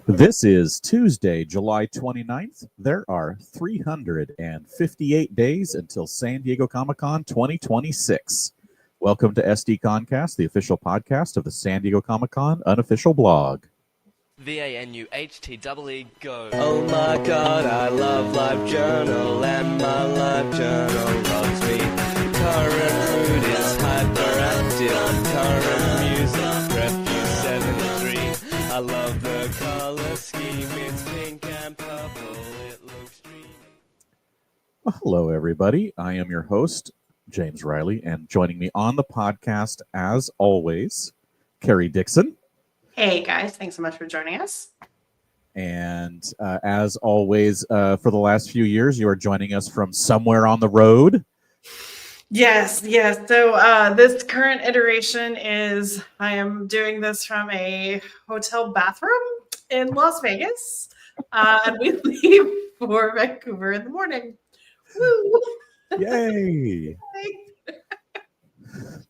This is Tuesday, July 29th. There are 358 days until San Diego Comic-Con 2026. Welcome to SDConCast, the official podcast of the San Diego Comic-Con unofficial blog. VANUHTEE go. Oh my god, I love LiveJournal and my LiveJournal loves me. Current mood is hyperactive, current music, Refuse 73. I love the color scheme, it's pink and purple, it looks dreamy. Well, hello, everybody. I am your host, James Riley, and joining me on the podcast, as always, Carrie Dixon. Hey guys, thanks so much for joining us. And as always, for the last few years, you are joining us from somewhere on the road. Yes. So this current iteration is I am doing this from a hotel bathroom in Las Vegas, and we leave for Vancouver in the morning. Woo! Yay!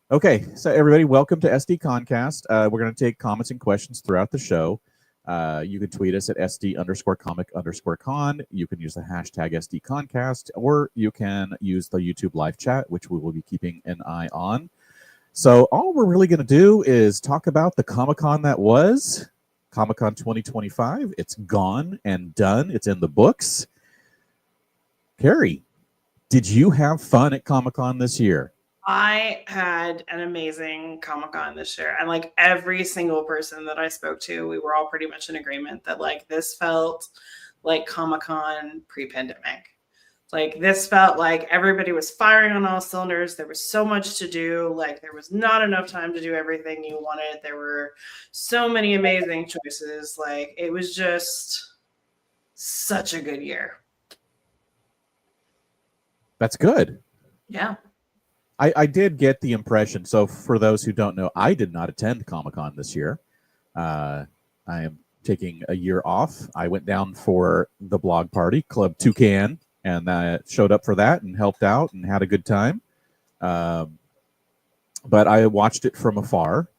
Okay, so everybody, welcome to SDConCast. We're going to take comments and questions throughout the show. You can tweet us at SD_comic_con. You can use the hashtag SDConCast, or you can use the YouTube live chat, which we will be keeping an eye on. So all we're really going to do is talk about the Comic-Con that was, Comic-Con 2025. It's gone and done. It's in the books. Carrie, did you have fun at Comic-Con this year? I had an amazing Comic-Con this year, and like every single person that I spoke to, we were all pretty much in agreement that like this felt like Comic-Con pre-pandemic. Like this felt like everybody was firing on all cylinders. There was so much to do. Like there was not enough time to do everything you wanted. There were so many amazing choices. Like it was just such a good year. That's good. Yeah. I did get the impression. So for those who don't know, I did not attend Comic-Con this year. I am taking a year off. I went down for the blog party, Club Toucan, and I showed up for that and helped out and had a good time. But I watched it from afar,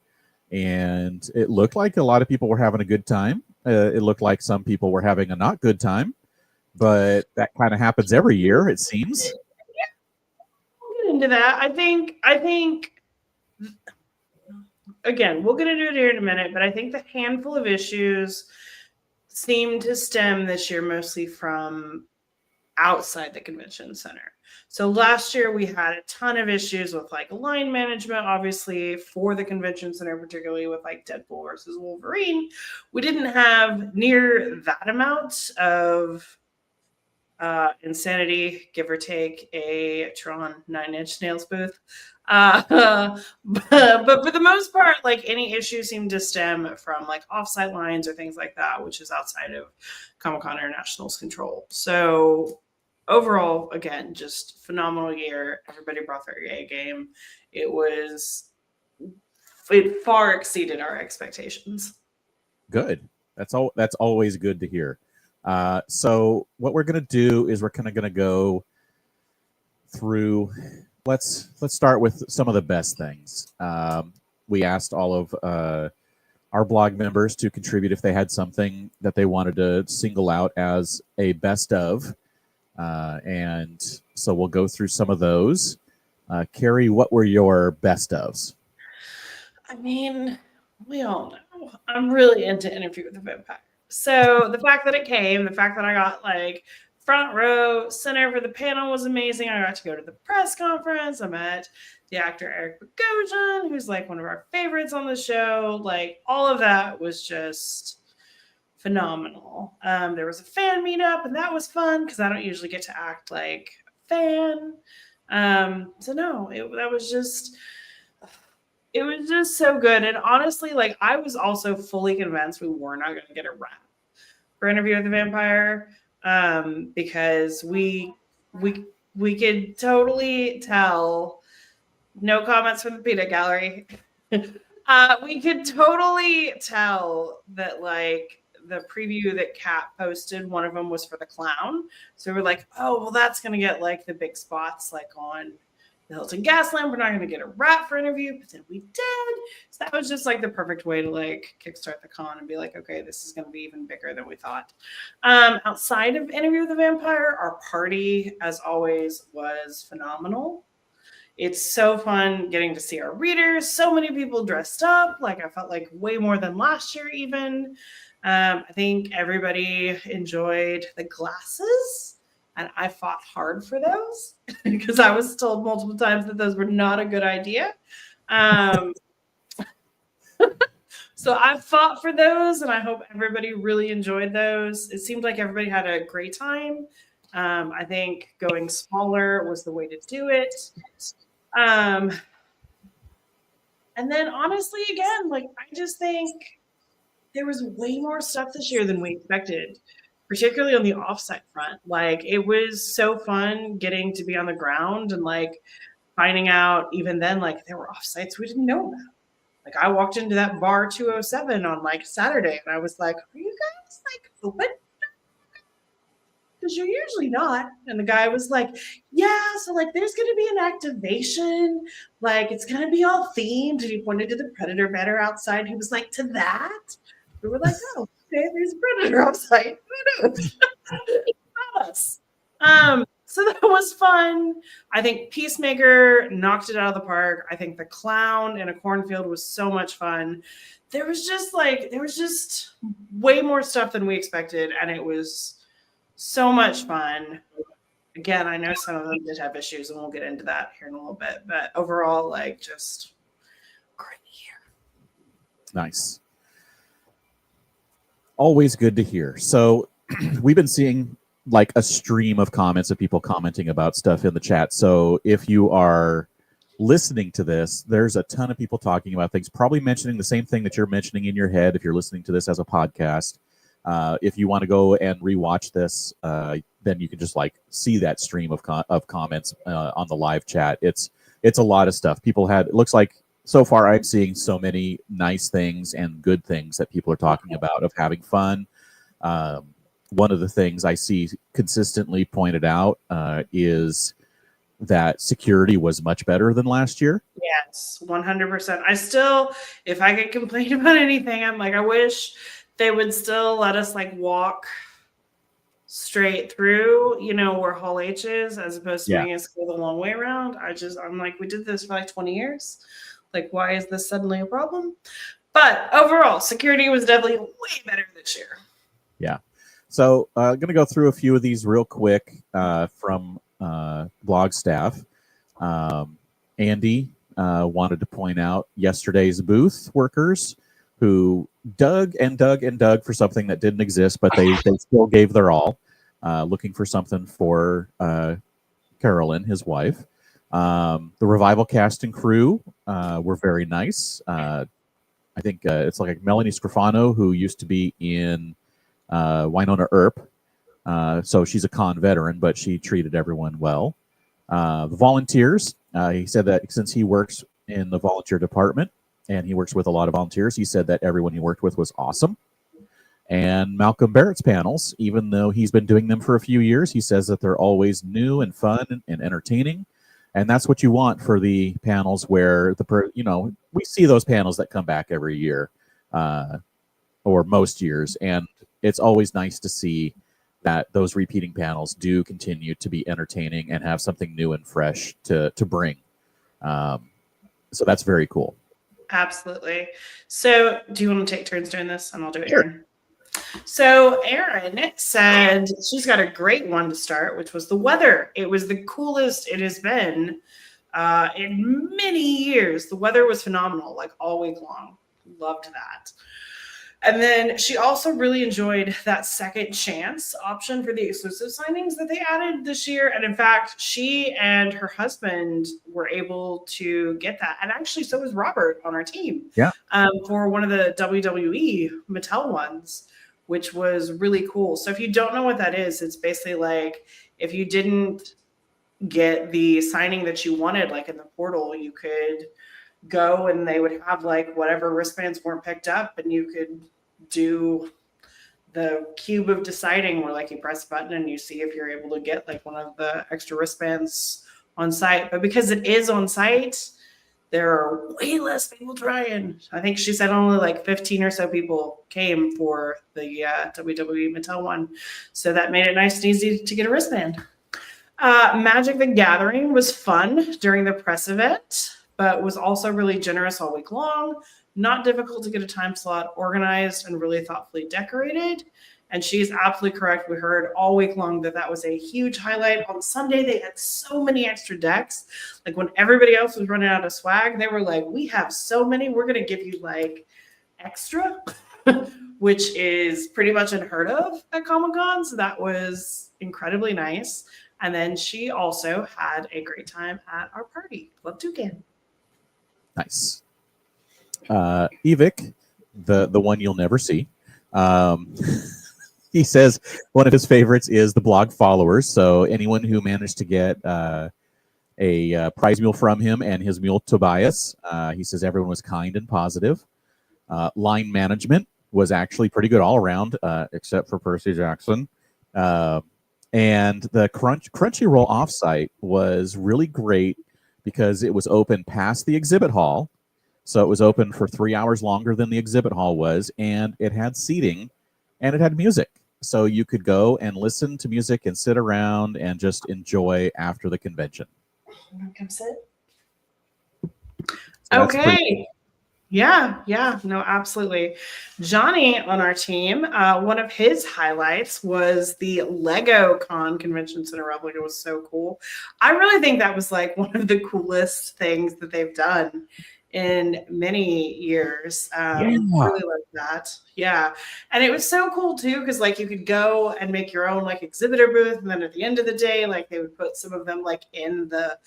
and it looked like a lot of people were having a good time. It looked like some people were having a not good time, but that kind of happens every year, it seems. Into that, I think again, we'll get into it here in a minute, but I think the handful of issues seem to stem this year mostly from outside the convention center. So last year we had a ton of issues with like line management, obviously for the convention center, particularly with like Deadpool versus Wolverine. We didn't have near that amount of insanity, give or take a Tron 9 Inch Nails booth. But for the most part, like any issues seem to stem from like offsite lines or things like that, which is outside of Comic-Con International's control. So overall, again, just phenomenal year. Everybody brought their A game. It far exceeded our expectations. Good. That's always good to hear. So what we're going to do is we're kind of going to go through, let's start with some of the best things. We asked all of our blog members to contribute if they had something that they wanted to single out as a best of. And so we'll go through some of those. Carrie, what were your best ofs? I mean, we all know I'm really into Interview with the Vampire. So the fact that it came, the fact that I got like front row center for the panel was amazing. I got to go to the press conference. I met the actor Eric Bogosian, who's like one of our favorites on the show. Like all of that was just phenomenal. There was a fan meetup, and that was fun because I don't usually get to act like a fan. So no, that was just. It was just so good. And honestly, like I was also fully convinced we were not going to get a wrap for Interview with the Vampire, because we could totally tell. No comments from the peanut gallery. We could totally tell that like the preview that Kat posted, one of them was for the clown. So we're like, oh, well, that's going to get like the big spots like on the Hilton Gaslamp. We're not going to get a rat for interview, but then we did. So that was just like the perfect way to like kickstart the con and be like, okay, this is going to be even bigger than we thought. Outside of Interview with the Vampire, our party, as always, was phenomenal. It's so fun getting to see our readers. So many people dressed up. Like I felt like way more than last year even. I think everybody enjoyed the glasses, and I fought hard for those because I was told multiple times that those were not a good idea. So I fought for those, and I hope everybody really enjoyed those. It seemed like everybody had a great time. I think going smaller was the way to do it. And then honestly, again, like I just think there was way more stuff this year than we expected, particularly on the offsite front. Like it was so fun getting to be on the ground and like finding out even then, like there were offsites we didn't know about. Like I walked into that bar 207 on like Saturday and I was like, are you guys like open? Because you're usually not. And the guy was like, yeah, so like there's going to be an activation. Like it's going to be all themed. And he pointed to the predator banner outside. He was like, to that? We were like, oh, okay, there's a predator outside. Who knows? It's not us. So that was fun. I think Peacemaker knocked it out of the park. I think the clown in a cornfield was so much fun. There was just way more stuff than we expected. And it was so much fun. Again, I know some of them did have issues, and we'll get into that here in a little bit. But overall, like, just great year. Nice. Always good to hear. So we've been seeing like a stream of comments of people commenting about stuff in the chat. So if you are listening to this, there's a ton of people talking about things, probably mentioning the same thing that you're mentioning in your head if you're listening to this as a podcast. If you want to go and rewatch this, then you can just like see that stream of comments on the live chat. It's a lot of stuff. People had, it looks like so far I'm seeing so many nice things and good things that people are talking about of having fun. One of the things I see consistently pointed out is that security was much better than last year. Yes, 100%. I still, if I could complain about anything, I'm like, I wish they would still let us like walk straight through, you know, where Hall H is, as opposed to making us go the long way around. I'm like, we did this for like 20 years. Like, why is this suddenly a problem? But overall, security was definitely way better this year. Yeah. So I'm going to go through a few of these real quick from blog staff. Andy wanted to point out yesterday's booth workers who dug and dug and dug for something that didn't exist, but they still gave their all, looking for something for Carolyn, his wife. The revival cast and crew were very nice. I think it's like Melanie Scrofano, who used to be in Winona Earp. So she's a con veteran, but she treated everyone well. The volunteers, he said that since he works in the volunteer department and he works with a lot of volunteers, he said that everyone he worked with was awesome. And Malcolm Barrett's panels, even though he's been doing them for a few years, he says that they're always new and fun and entertaining. And that's what you want for the panels where we see those panels that come back every year or most years. And it's always nice to see that those repeating panels do continue to be entertaining and have something new and fresh to bring. So that's very cool. Absolutely. So do you want to take turns doing this? And I'll do it. Sure. Aaron. So Erin said she's got a great one to start, which was the weather. It was the coolest it has been in many years. The weather was phenomenal, like all week long. Loved that. And then she also really enjoyed that second chance option for the exclusive signings that they added this year. And in fact, she and her husband were able to get that. And actually, so was Robert on our team. Yeah. For one of the WWE Mattel ones, which was really cool. So if you don't know what that is, it's basically like if you didn't get the signing that you wanted, like in the portal, you could go and they would have like whatever wristbands weren't picked up, and you could do the cube of deciding where like you press a button and you see if you're able to get like one of the extra wristbands on site. But because it is on site, there are way less people trying. I think she said only like 15 or so people came for the WWE Mattel one. So that made it nice and easy to get a wristband. Magic the Gathering was fun during the press event, but was also really generous all week long. Not difficult to get a time slot organized and really thoughtfully decorated. And she's absolutely correct. We heard all week long that was a huge highlight. On Sunday, they had so many extra decks. Like when everybody else was running out of swag, they were like, we have so many, we're going to give you like extra, which is pretty much unheard of at Comic-Con. So that was incredibly nice. And then she also had a great time at our party. Club Toucan. Nice. Evic, the one you'll never see. He says one of his favorites is the blog followers. So anyone who managed to get a prize mule from him and his mule Tobias, he says everyone was kind and positive. Line management was actually pretty good all around, except for Percy Jackson. And the Crunchyroll offsite was really great because it was open past the exhibit hall. So it was open for 3 hours longer than the exhibit hall was, and it had seating and it had music. So you could go and listen to music and sit around and just enjoy after the convention. Come sit. So okay. Yeah, no, absolutely. Johnny on our team, one of his highlights was the Lego Con Convention Center replica. Was so cool. I really think that was like one of the coolest things that they've done in many years. Really like that. Yeah. And it was so cool too, because like you could go and make your own like exhibitor booth, and then at the end of the day, like they would put some of them like in the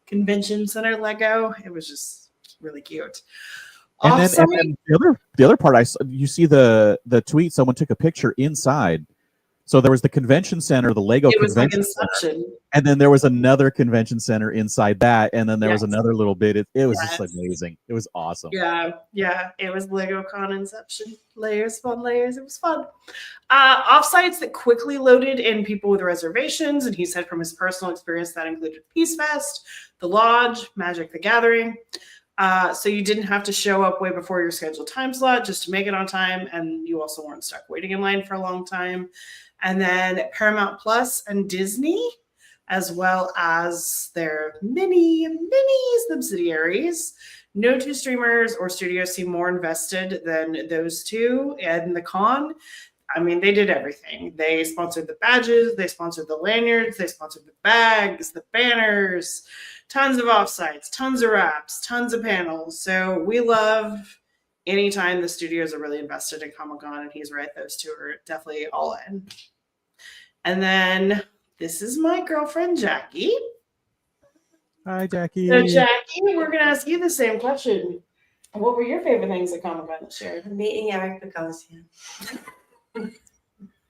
convention center Lego. It was just really cute. And then the other part, you see the tweet, someone took a picture inside. So there was the convention center, the Lego convention center, and then there was another convention center inside that, and then there was another little bit. It was just amazing. It was awesome. Yeah, it was Lego Con Inception. Layers, fun layers. It was fun. Offsites that quickly loaded in people with reservations, and he said from his personal experience that included Peace Fest, the Lodge, Magic the Gathering. So you didn't have to show up way before your scheduled time slot just to make it on time, and you also weren't stuck waiting in line for a long time. And then Paramount Plus and Disney, as well as their many subsidiaries. No two streamers or studios seem more invested than those two in the con. I mean, they did everything. They sponsored the badges, they sponsored the lanyards, they sponsored the bags, the banners, tons of offsites, tons of wraps, tons of panels. So we love anytime the studios are really invested in Comic-Con, and he's right, those two are definitely all in. And then this is my girlfriend, Jackie. Hi, Jackie. So, Jackie, we're going to ask you the same question. What were your favorite things at Comic-Con this year? Meeting Eric Bogosian.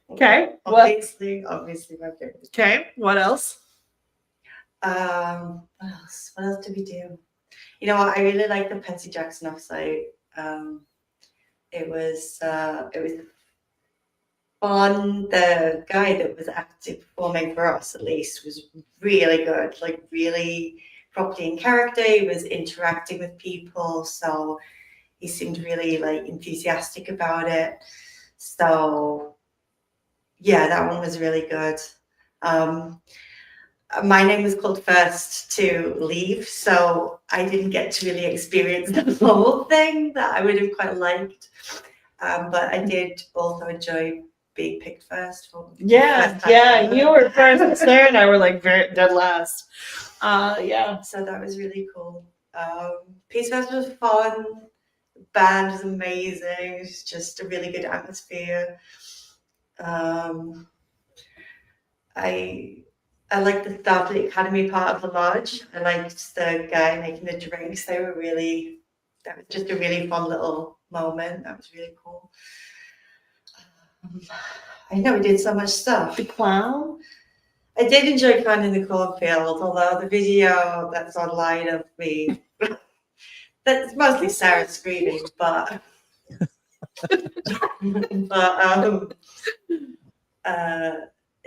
Okay. Obviously my favorite. Okay. What else? What else? What else did we do? You know what? I really like the Percy Jackson offsite. It was fun. The guy that was actually performing for us, at least, was really good. Like really properly in character. He was interacting with people, so he seemed really like enthusiastic about it. So yeah, that one was really good. My name was called first to leave, so I didn't get to really experience the whole thing that I would have quite liked. But I did also enjoy being picked first. Yeah, you were first, and Sarah and I were like very dead last. Yeah. So that was really cool. Peace Fest was fun. The band was amazing. It was just a really good atmosphere. I liked the staff at the Academy part of the lodge. I liked the guy making the drinks. That was just a really fun little moment. That was really cool. I know we did so much stuff. The clown? I did enjoy finding the cornfield, although the video that's online of me, that's mostly Sarah screaming, but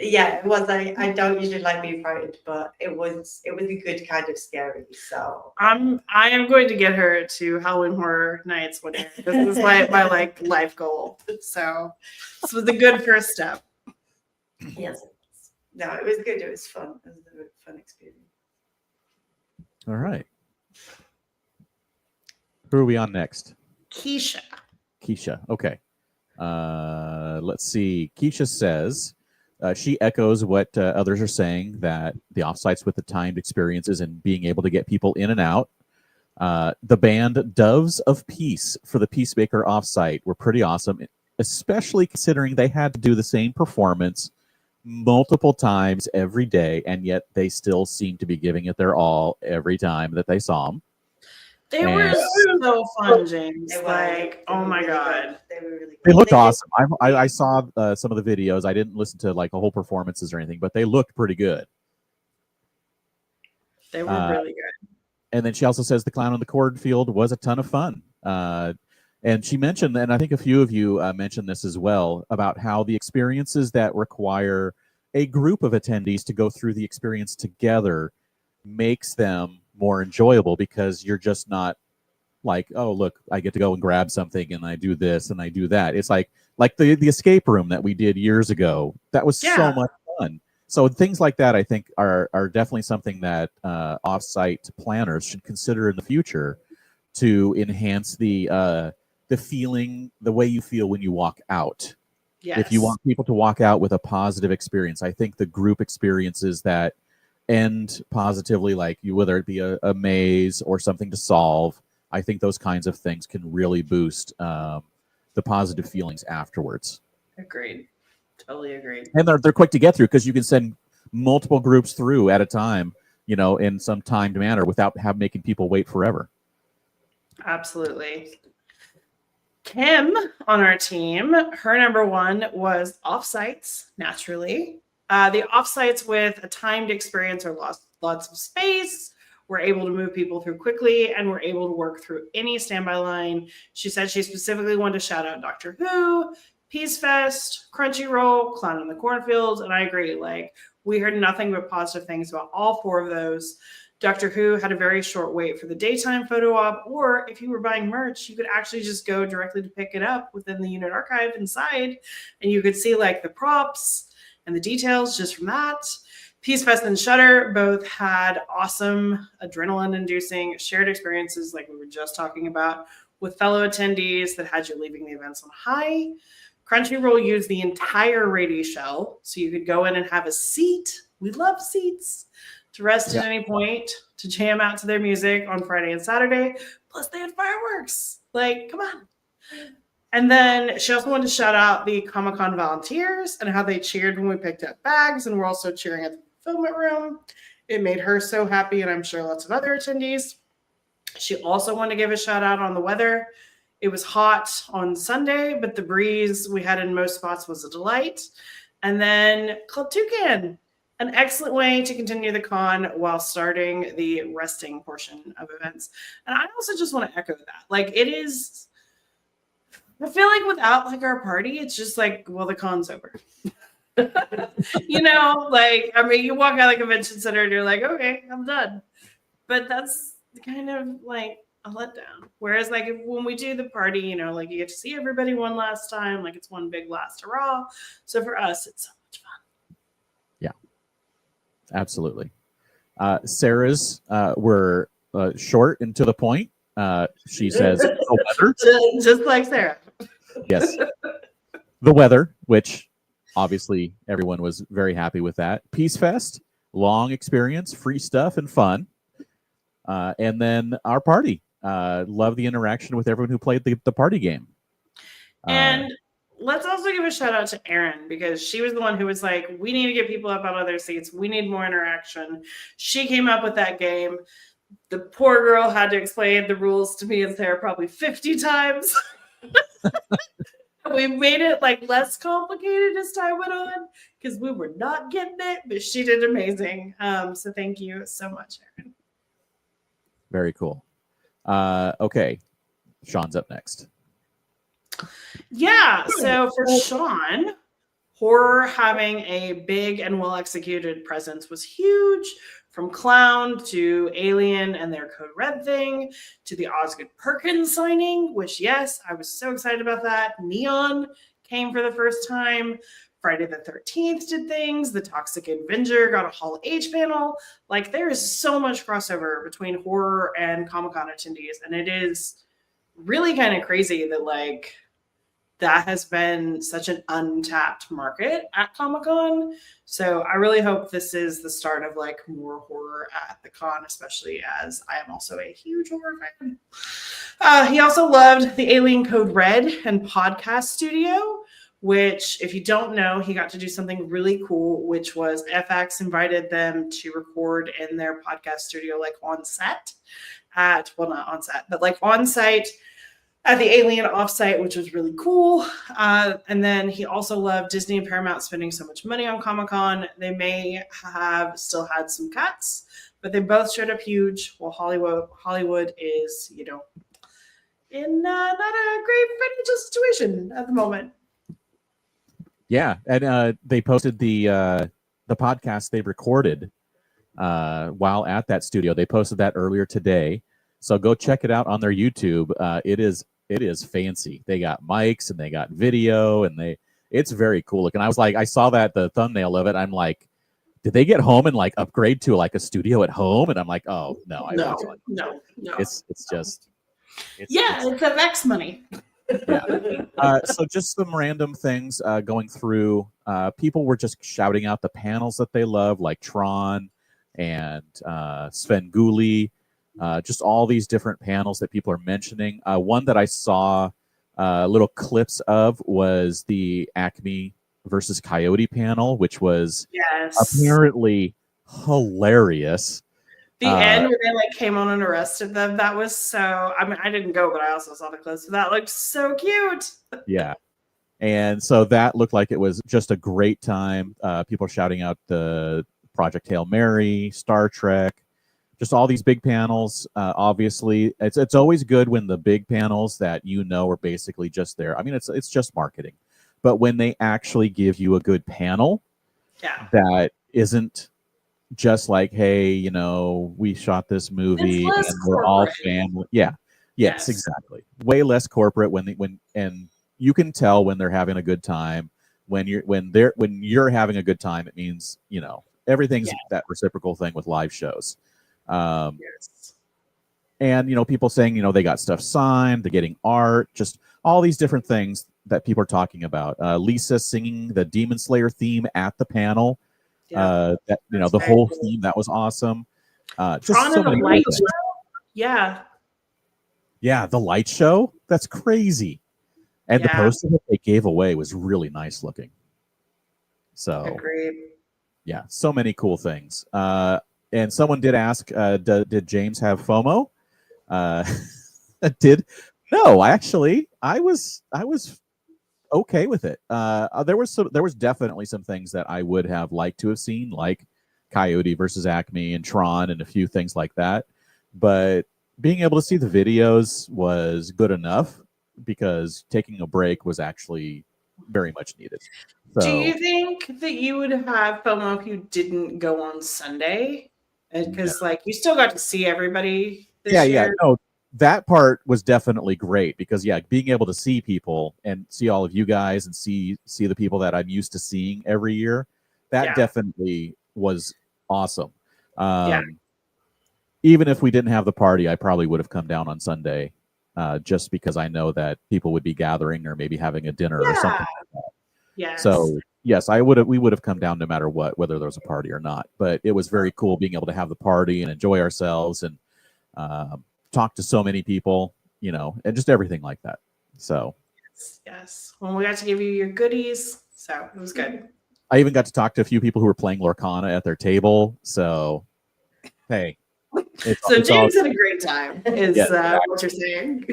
Yeah, it was. I don't usually like being frightened, but it was a good kind of scary. So I am going to get her to Halloween Horror Nights one year. This is my like life goal. So this was a good first step. yes, no, it was good. It was fun. It was a fun experience. All right. Who are we on next? Keisha. Keisha. Okay. Let's see. Keisha says she echoes what others are saying, that the offsites with the timed experiences and being able to get people in and out. The band Doves of Peace for the Peacemaker offsite were pretty awesome, especially considering they had to do the same performance multiple times every day, and yet they still seemed to be giving it their all every time that they saw them. They were so fun, James. Like, oh my God. They were really good. They looked awesome. I saw some of the videos. I didn't listen to like the whole performances or anything, but they looked pretty good. They were really good. And then she also says the clown on the cornfield was a ton of fun. And she mentioned, and I think a few of you mentioned this as well, about how the experiences that require a group of attendees to go through the experience together makes them more enjoyable, because you're just not like, oh, look, I get to go and grab something and I do this and I do that. It's like the escape room that we did years ago. That was so much fun. So things like that, I think, are definitely something that offsite planners should consider in the future to enhance the feeling, the way you feel when you walk out. Yes. If you want people to walk out with a positive experience, I think the group experiences that end positively, like whether it be a maze or something to solve, I think those kinds of things can really boost the positive feelings afterwards. Agreed. Totally agreed. And they're quick to get through, because you can send multiple groups through at a time, in some timed manner without making people wait forever. Absolutely. Kim on our team, her number one was offsites, naturally. The offsites with a timed experience or lots of space. We're able to move people through quickly, and we're able to work through any standby line. She said she specifically wanted to shout out Doctor Who, Peace Fest, Crunchyroll, Clown in the Cornfield, and I agree. Like, we heard nothing but positive things about all four of those. Doctor Who had a very short wait for the daytime photo op, or if you were buying merch, you could actually just go directly to pick it up within the unit archive inside, and you could see like the props and the details just from that. Peace Fest and Shudder both had awesome, adrenaline-inducing shared experiences like we were just talking about with fellow attendees that had you leaving the events on high. Crunchyroll used the entire radio shell, so you could go in and have a seat. We love seats to rest at any point, to jam out to their music on Friday and Saturday. Plus, they had fireworks. Like, come on. And then she also wanted to shout out the Comic-Con volunteers and how they cheered when we picked up bags, and we're also cheering at the fulfillment room. It made her so happy, and I'm sure lots of other attendees. She also wanted to give a shout out on the weather. It was hot on Sunday, but the breeze we had in most spots was a delight. And then Club Toucan, an excellent way to continue the con while starting the resting portion of events. And I also just want to echo that. Like, it is, I feel like without like our party, it's just like, well, the con's over. Like, I mean, you walk out of the convention center and you're like, okay, I'm done. But that's kind of like a letdown. Whereas like when we do the party, like you get to see everybody one last time, like it's one big last hurrah. So for us, it's so much fun. Yeah, absolutely. Sarah's were short and to the point. She says the weather. Just like Sarah. Yes. The weather, which obviously everyone was very happy with that. Peace Fest, long experience, free stuff and fun. And then our party. Love the interaction with everyone who played the party game. And let's also give a shout out to Erin, because she was the one who was like, we need to get people up out of their seats. We need more interaction. She came up with that game. The poor girl had to explain the rules to me and Sarah probably 50 times. We made it like less complicated as time went on because we were not getting it, but she did amazing. So thank you so much, Erin. Very cool. Okay. Sean's up next. Yeah. So for Sean, horror having a big and well executed presence was huge. From Clown to Alien and their Code Red thing to the Osgood Perkins signing, which, yes, I was so excited about that. Neon came for the first time. Friday the 13th did things. The Toxic Avenger got a Hall H panel. Like, there is so much crossover between horror and Comic-Con attendees. And it is really kind of crazy that, like, that has been such an untapped market at Comic-Con. So I really hope this is the start of like more horror at the con, especially as I am also a huge horror fan. He also loved the Alien Code Red and podcast studio, which if you don't know, he got to do something really cool, which was FX invited them to record in their podcast studio, like on set well, not on set, but like on site at the Alien Offsite, which was really cool. And then he also loved Disney and Paramount spending so much money on Comic-Con. They may have still had some cuts, but they both showed up huge. While Hollywood is, you know, in not a great financial situation at the moment. Yeah, and they posted the podcast they recorded while at that studio. They posted that earlier today. So go check it out on their YouTube. It is fancy. They got mics and they got video and it's very cool looking. I was like, I saw the thumbnail of it. I'm like, did they get home and like upgrade to like a studio at home? And I'm like, oh no, No. It's FX money. Yeah. So just some random things going through. People were just shouting out the panels that they love, like Tron and Sven Gulli. Just all these different panels that people are mentioning. One that I saw little clips of was the Acme versus Coyote panel, which was apparently hilarious. The end where they like came on and arrested them, that was so, I mean, I didn't go, but I also saw the clips. That looked so cute. Yeah. And so that looked like it was just a great time. People shouting out the Project Hail Mary, Star Trek, just all these big panels. Obviously, it's always good when the big panels that you know are basically just there. I mean, it's just marketing, but when they actually give you a good panel, that isn't just like, hey, you know, we shot this movie and we're all family. Yeah, yes, exactly. Way less corporate and you can tell when they're having a good time. When you're having a good time, it means, you know, everything's that reciprocal thing with live shows. And, you know, people saying, you know, they got stuff signed, they're getting art, just all these different things that people are talking about. Lisa singing the Demon Slayer theme at the panel. That, you know, the whole theme, that was awesome. Just so many light show? Yeah, the light show, that's crazy. And the poster that they gave away was really nice looking. So agreed. Yeah, so many cool things. And someone did ask, did James have FOMO? No, actually, I was okay with it. There was definitely some things that I would have liked to have seen, like Coyote versus Acme and Tron and a few things like that. But being able to see the videos was good enough, because taking a break was actually very much needed. So, do you think that you would have FOMO if you didn't go on Sunday? Because like you still got to see everybody this year. No, that part was definitely great, because being able to see people and see all of you guys and see the people that I'm used to seeing every year, that definitely was awesome. Even if we didn't have the party, I probably would have come down on Sunday, just because I know that people would be gathering or maybe having a dinner or something like that. Yes. So yes, we would have come down no matter what, whether there was a party or not. But it was very cool being able to have the party and enjoy ourselves and talk to so many people, you know, and just everything like that. So yes. Well, we got to give you your goodies, so it was good. I even got to talk to a few people who were playing Lorcana at their table. So hey. James had a great time, what you're saying.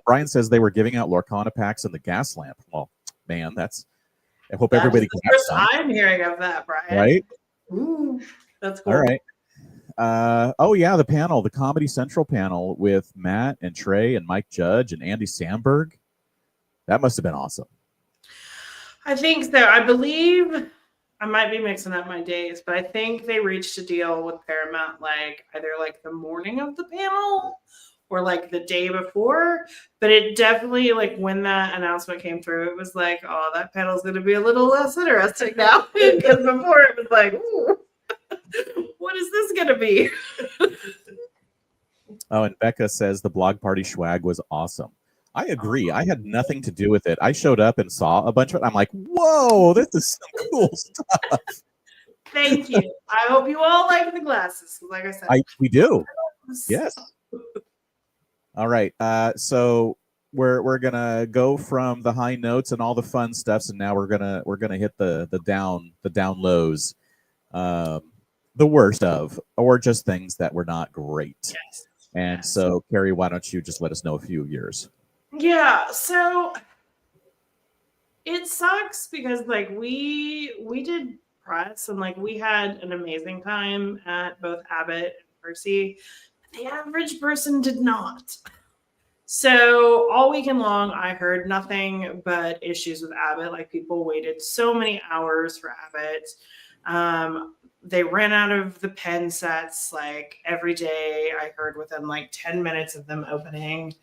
Brian says they were giving out Lorcana packs in the gas lamp. Well, man, I hope everybody can have some. I'm hearing of that, Brian. Right? Ooh, that's cool. All right. The panel, the Comedy Central panel with Matt and Trey and Mike Judge and Andy Samberg. That must have been awesome. I think so. I believe I might be mixing up my days, but I think they reached a deal with Paramount like either like the morning of the panel or like the day before. But it definitely like when that announcement came through, it was like, oh, that panel's going to be a little less interesting now because before it was like, ooh, what is this going to be? Oh, and Becca says the blog party swag was awesome. I agree. I had nothing to do with it. I showed up and saw a bunch of it. I'm like, whoa, this is some cool stuff. Thank you. I hope you all like the glasses. Like I said, We do. Yes. All right. So we're gonna go from the high notes and all the fun stuffs, and now we're gonna hit the down lows, the worst of, or just things that were not great. Yes. And yes. So, Carrie, why don't you just let us know a few of yours? Yeah. So it sucks because like we did press and like we had an amazing time at both Abbott and Percy. The average person did not. So all weekend long, I heard nothing but issues with Abbott. Like people waited so many hours for Abbott. They ran out of the pen sets like every day. I heard within like 10 minutes of them opening.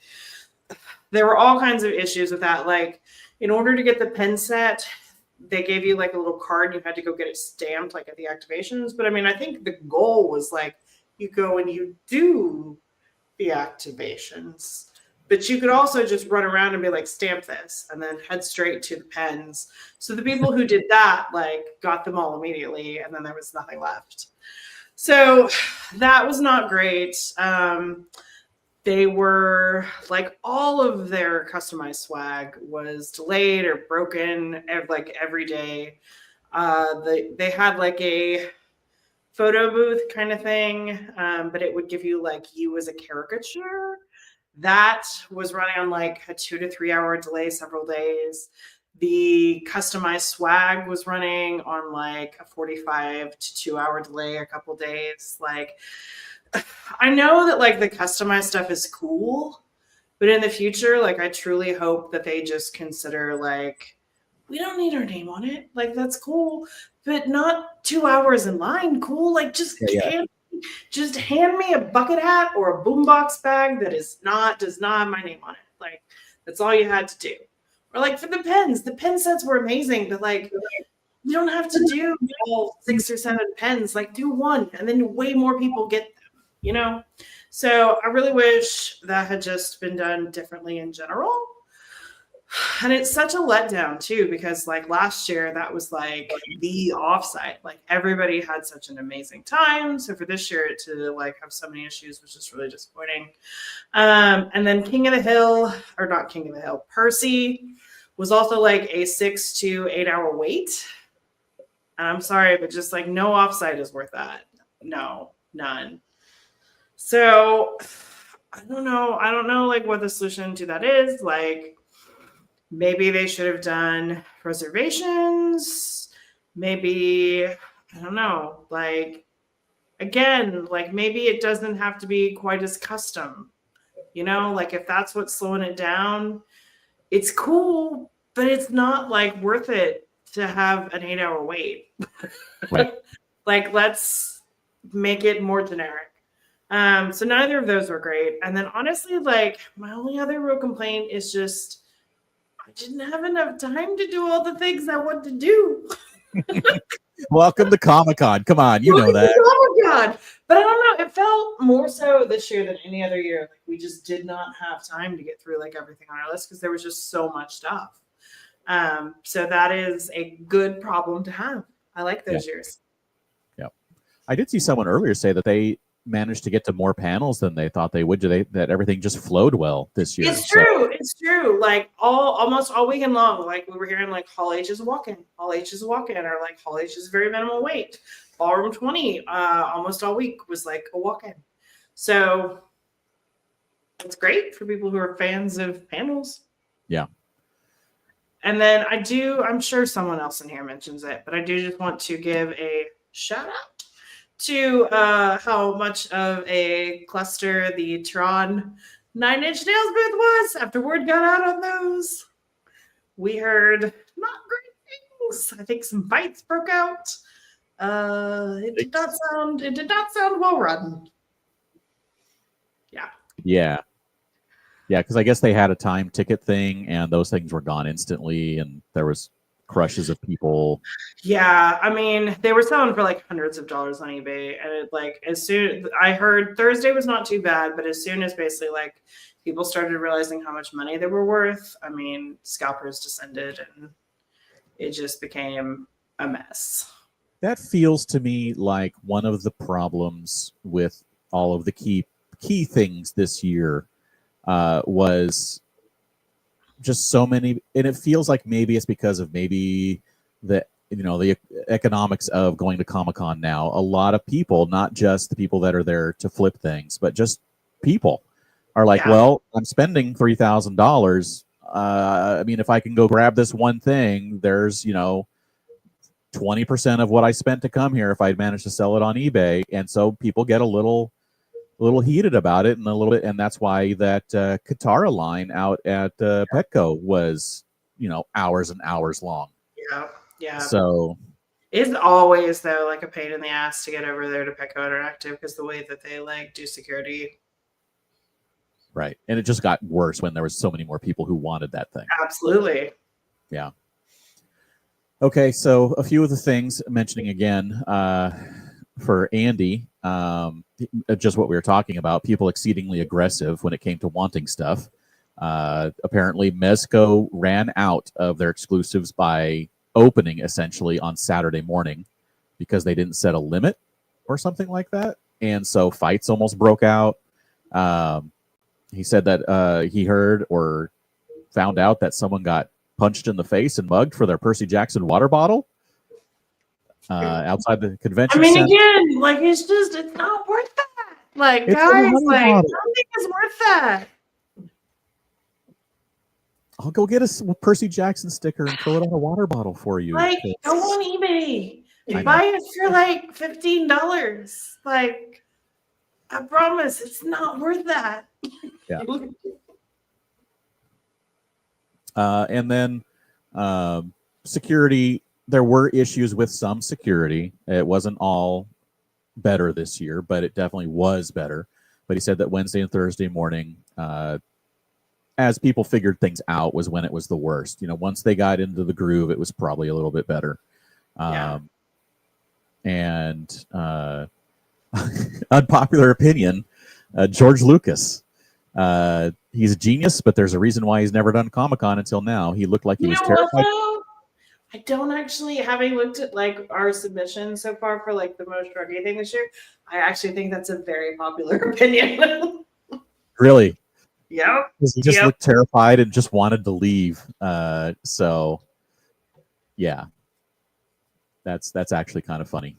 There were all kinds of issues with that. Like in order to get the pen set, they gave you like a little card. You had to go get it stamped like at the activations. But I mean, I think the goal was like you go and you do the activations. But you could also just run around and be like, stamp this, and then head straight to the pens. So the people who did that, like, got them all immediately, and then there was nothing left. So that was not great. They were, like, all of their customized swag was delayed or broken, like, every day. They had, like, a photo booth kind of thing, but it would give you, like, you as a caricature. That was running on like a 2 to 3 hour delay several days. The customized swag was running on like a 45 to 2 hour delay a couple days. Like, I know that like the customized stuff is cool, but in the future, like I truly hope that they just consider like, we don't need our name on it. Like that's cool, but not 2 hours in line. Cool. Like just hand me a bucket hat or a boombox bag that does not have my name on it. Like that's all you had to do. Or like for the pens, the pen sets were amazing, but like you don't have to do all 6 or 7 pens. Like do one, and then way more people get them. You know. So I really wish that had just been done differently in general. And it's such a letdown too, because like last year that was like the offsite. Like everybody had such an amazing time. So for this year to like have so many issues was just really disappointing. And then King of the Hill, or not King of the Hill, Percy was also like a 6 to 8 hour wait. And I'm sorry, but just like no offsite is worth that. No, none. So I don't know like what the solution to that is. Like maybe they should have done reservations. Maybe, I don't know, like, again, like maybe it doesn't have to be quite as custom. You know, like if that's what's slowing it down, it's cool, but it's not like worth it to have an 8 hour wait. Right. Like, let's make it more generic. So neither of those were great. And then honestly, like my only other real complaint is just, I didn't have enough time to do all the things I want to do. Welcome to Comic-Con. Come on, you know that. Comic-Con. But I don't know. It felt more so this year than any other year. Like we just did not have time to get through like everything on our list because there was just so much stuff. So that is a good problem to have. I like those years. Yeah. I did see someone earlier say that they managed to get to more panels than they thought they would. That everything just flowed well this year. It's true. It's true. Like almost all weekend long, like we were hearing like Hall H is a walk-in, Hall H is a walk-in, or like Hall H is very minimal wait. Ballroom 20 almost all week was like a walk-in. So it's great for people who are fans of panels. Yeah. And then I'm sure someone else in here mentions it, but I do just want to give a shout out to how much of a cluster the Tron 9 Inch Nails booth was after word got out on those. We heard not great things. I think some fights broke out. It did not sound well run. Yeah. Yeah, because I guess they had a time ticket thing, and those things were gone instantly, and there was crushes of people. Yeah, I mean, they were selling for like hundreds of dollars on eBay, and it, like, as soon I heard Thursday was not too bad, but as soon as basically like people started realizing how much money they were worth, I mean, scalpers descended, and it just became a mess. That feels to me like one of the problems with all of the key things this year was just so many, and it feels like maybe it's because of maybe the economics of going to Comic-Con now. A lot of people, not just the people that are there to flip things, but just people are like, well, I'm spending $3,000. I mean, if I can go grab this one thing, there's 20% of what I spent to come here if I managed to sell it on eBay, and so people get a little heated about it, and that's why that Katara line out at Petco was hours and hours long. Yeah. So it's always though like a pain in the ass to get over there to Petco Interactive because the way that they like do security. Right, and it just got worse when there was so many more people who wanted that thing. Absolutely. Yeah. Okay, so a few of the things mentioning again for Andy. Just what we were talking about, people exceedingly aggressive when it came to wanting stuff. Apparently, Mezco ran out of their exclusives by opening essentially on Saturday morning because they didn't set a limit or something like that. And so fights almost broke out. He said that he heard or found out that someone got punched in the face and mugged for their Percy Jackson water bottle. Outside the convention center. Again, like it's not worth that. Like, it's guys, like, I don't think it's worth that. I'll go get a Percy Jackson sticker and throw it on a water bottle for you. Like, go on eBay. Buy it for like $15. Like, I promise, it's not worth that. Yeah. And then security. There were issues with some security. It wasn't all better this year, but it definitely was better. But he said that Wednesday and Thursday morning, as people figured things out, was when it was the worst. Once they got into the groove, it was probably a little bit better. And unpopular opinion, George Lucas. He's a genius, but there's a reason why he's never done Comic-Con until now. He looked like he was terrified. I don't actually, having looked at like our submission so far for like the most druggy thing this year, I actually think that's a very popular opinion. Really? Yep. He just looked terrified and just wanted to leave. So yeah, that's actually kind of funny.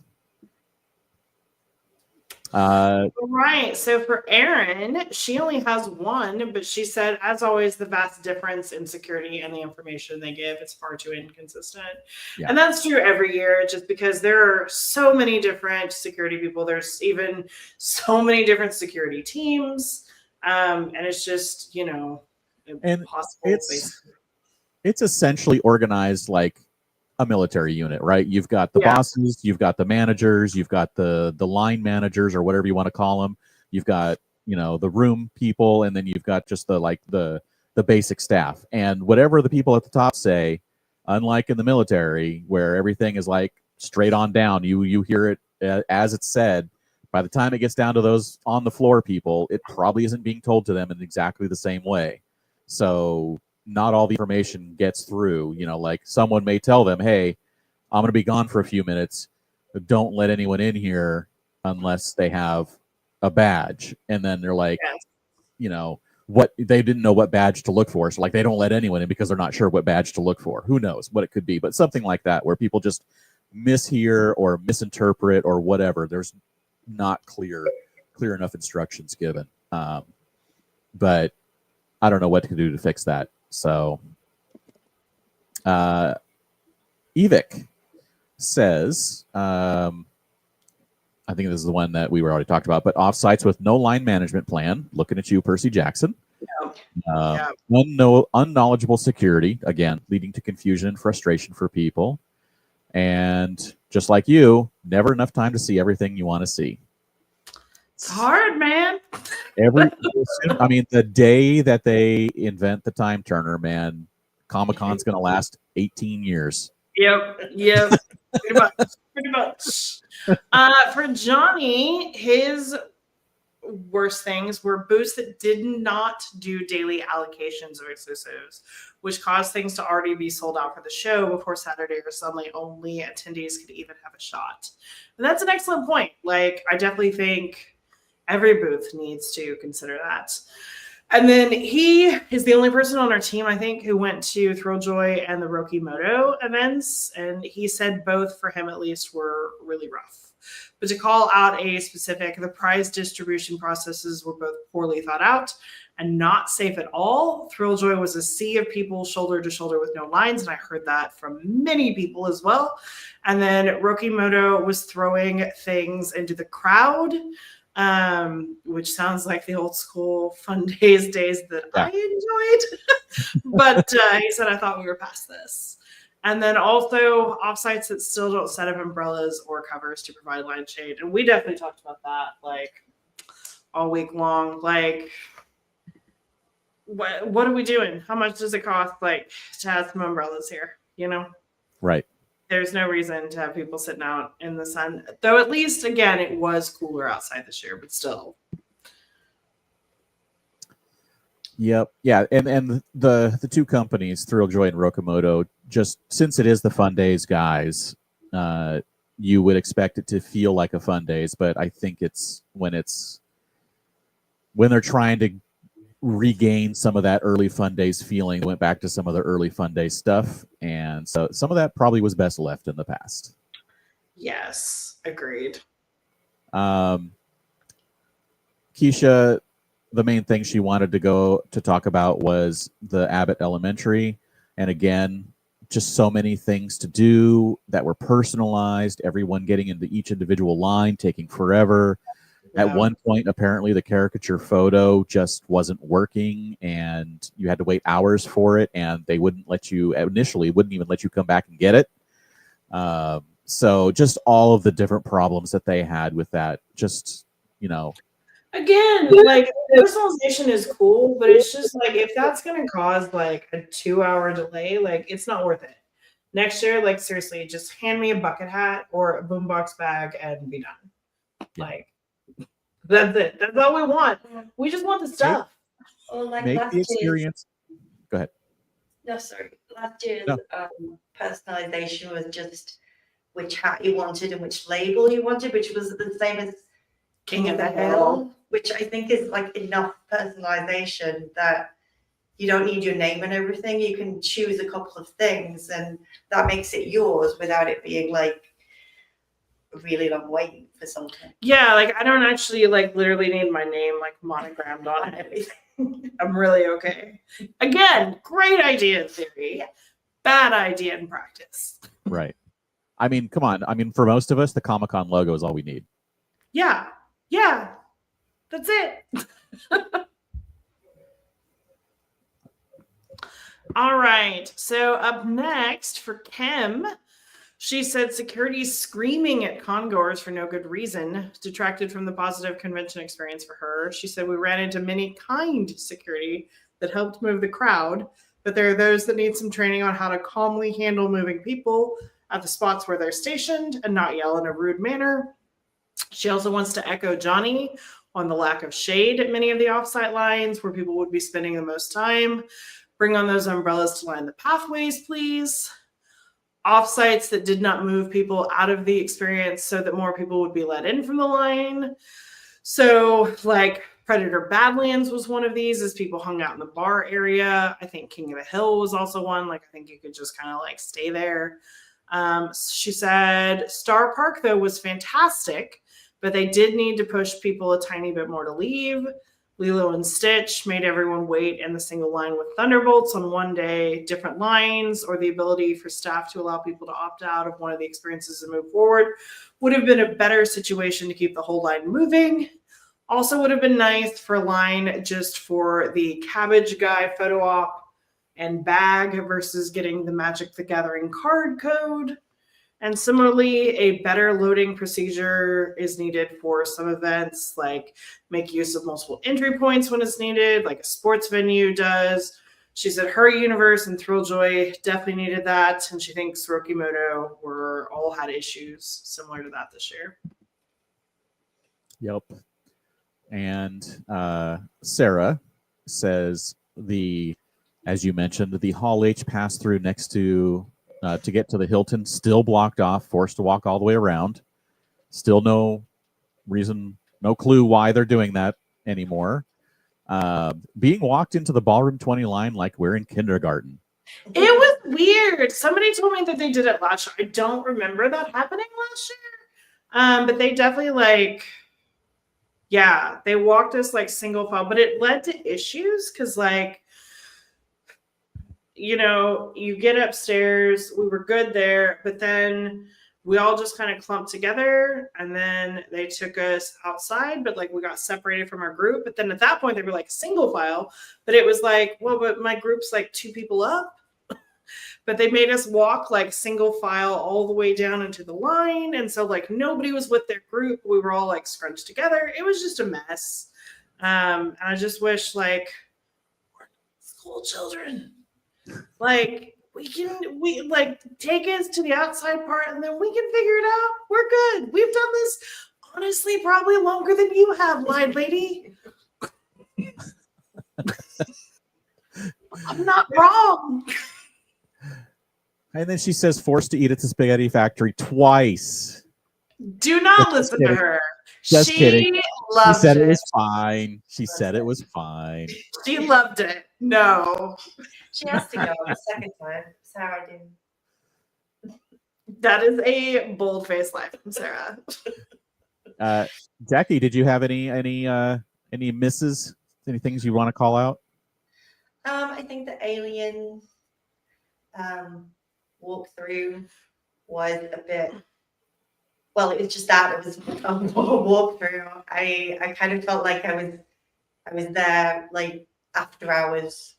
Right. So for Erin, she only has one, but she said, as always, the vast difference in security and the information they give is far too inconsistent. Yeah. And that's true every year, just because there are so many different security people. There's even so many different security teams. And it's just, impossible. It's essentially organized like a military unit, right? You've got the bosses, you've got the managers, you've got the line managers or whatever you want to call them. You've got, the room people, and then you've got just the basic staff. And whatever the people at the top say, unlike in the military where everything is like straight on down, you hear it as it's said. By the time it gets down to those on the floor people, it probably isn't being told to them in exactly the same way. So not all the information gets through. Like someone may tell them, hey, I'm going to be gone for a few minutes. Don't let anyone in here unless they have a badge. And then they're like, what, they didn't know what badge to look for. So like, they don't let anyone in because they're not sure what badge to look for. Who knows what it could be, but something like that, where people just mishear or misinterpret or whatever. There's not clear enough instructions given. But I don't know what to do to fix that. So Evic says, I think this is the one that we were already talked about, but offsites with no line management plan. Looking at you, Percy Jackson. Unknowledgeable security, again, leading to confusion and frustration for people. And just like you, never enough time to see everything you want to see. It's hard, man. The day that they invent the time turner, man, Comic-Con's going to last 18 years. Yep. Pretty much. For Johnny, his worst things were booths that did not do daily allocations of exclusives, which caused things to already be sold out for the show before Saturday or Sunday only attendees could even have a shot. And that's an excellent point. Like, I definitely think every booth needs to consider that. And then he is the only person on our team, I think, who went to Thrilljoy and the Rokimoto events. And he said both, for him at least, were really rough. But to call out a specific, the prize distribution processes were both poorly thought out and not safe at all. Thrilljoy was a sea of people shoulder to shoulder with no lines, and I heard that from many people as well. And then Rokimoto was throwing things into the crowd, which sounds like the old school fun days that I enjoyed. But he said, I thought we were past this. And then also offsites that still don't set up umbrellas or covers to provide line shade. And we definitely talked about that like all week long. Like, what are we doing? How much does it cost like to have some umbrellas here? You know? Right. There's no reason to have people sitting out in the sun. Though at least, again, it was cooler outside this year, but still. Yep. Yeah. And the two companies, Thrilljoy and Rokimoto, just since it is the Fun Days guys, you would expect it to feel like a Fun Days, but I think it's when they're trying to regain some of that early Fun Days feeling, went back to some of the early Fun Days stuff, and so some of that probably was best left in the past. Yes, agreed. Keisha, the main thing she wanted to go to talk about was the Abbott Elementary, and again, just so many things to do that were personalized, everyone getting into each individual line, taking forever. Yeah. At one point, apparently the caricature photo just wasn't working and you had to wait hours for it, and they wouldn't even let you come back and get it. So just all of the different problems that they had with that, just, Again, like personalization is cool, but it's just like if that's gonna cause like a 2-hour delay, like it's not worth it. Next year, like seriously, just hand me a bucket hat or a boombox bag and be done. Like that's it. That's all we want. We just want the stuff. Or like make last the experience. Go ahead. No, sorry. Last year's No. Personalization was just which hat you wanted and which label you wanted, which was the same as King of the Hill, which I think is like enough personalization that you don't need your name and everything. You can choose a couple of things and that makes it yours without it being like a really long wait for something. Yeah, like I don't actually like literally need my name like monogrammed on everything. I'm really okay. Again, great idea in theory. Yeah. Bad idea in practice. Right. I mean, come on. I mean, for most of us, the Comic-Con logo is all we need. Yeah. That's it. All right. So up next for Kim, she said security's screaming at congoers for no good reason, detracted from the positive convention experience for her. She said we ran into many kind security that helped move the crowd, but there are those that need some training on how to calmly handle moving people at the spots where they're stationed and not yell in a rude manner. She also wants to echo Johnny on the lack of shade at many of the offsite lines where people would be spending the most time. Bring on those umbrellas to line the pathways, please. Offsites that did not move people out of the experience so that more people would be let in from the line. So like Predator Badlands was one of these as people hung out in the bar area. I think King of the Hill was also one. Like I think you could just kind of like stay there. She said Star Park though was fantastic, but they did need to push people a tiny bit more to leave. Lilo and Stitch made everyone wait in the single line with Thunderbolts on one day, different lines, or the ability for staff to allow people to opt out of one of the experiences and move forward would have been a better situation to keep the whole line moving. Also would have been nice for a line just for the Cabbage Guy photo op and bag versus getting the Magic the Gathering card code. And similarly, a better loading procedure is needed for some events, like make use of multiple entry points when it's needed, like a sports venue does. She said her universe and Thrilljoy definitely needed that, and she thinks Rokimoto all had issues similar to that this year. Yep. And Sarah says as you mentioned, the Hall H pass through next to get to the Hilton still blocked off, forced to walk all the way around. Still no reason, no clue why they're doing that anymore. Being walked into the Ballroom 20 line like we're in kindergarten. It was weird. Somebody told me that they did it last year. I don't remember that happening last year. But they definitely they walked us like single file, but it led to issues because you get upstairs, we were good there, but then we all just kind of clumped together, and then they took us outside, but we got separated from our group. But then at that point they were single file, but it was but my group's 2 people up. But they made us walk single file all the way down into the line, and so nobody was with their group. We were all scrunched together. It was just a mess. And I just wish we're school children. We take us to the outside part, and then we can figure it out. We're good. We've done this honestly probably longer than you have, line lady. I'm not wrong. And then she says forced to eat at the spaghetti factory twice. Do not listen to her. Just kidding. She said it. It was fine. She said it was fine. She loved it. No. She has to go the second time. Sarah did. That is a bold-faced lie from Sarah. Jackie, did you have any misses? Any things you want to call out? I think the alien walkthrough was a bit. Well, it was just that it was a walkthrough. I kind of felt like I was there after hours.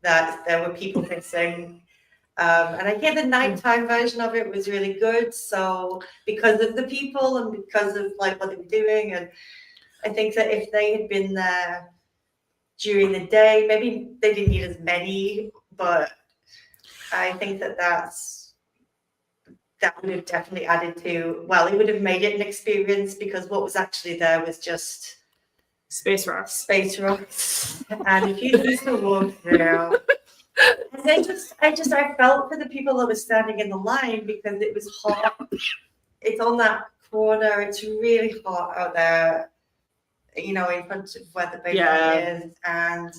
That there were people missing. And I hear the nighttime version of it was really good. So because of the people and because of what they were doing, and I think that if they had been there during the day, maybe they didn't need as many, but I think that would have definitely added to. Well, it would have made it an experience because what was actually there was just space rocks. Space rocks, and if you used to walk through. I felt for the people that were standing in the line because it was hot. It's on that corner. It's really hot out there, in front of where the basement is. And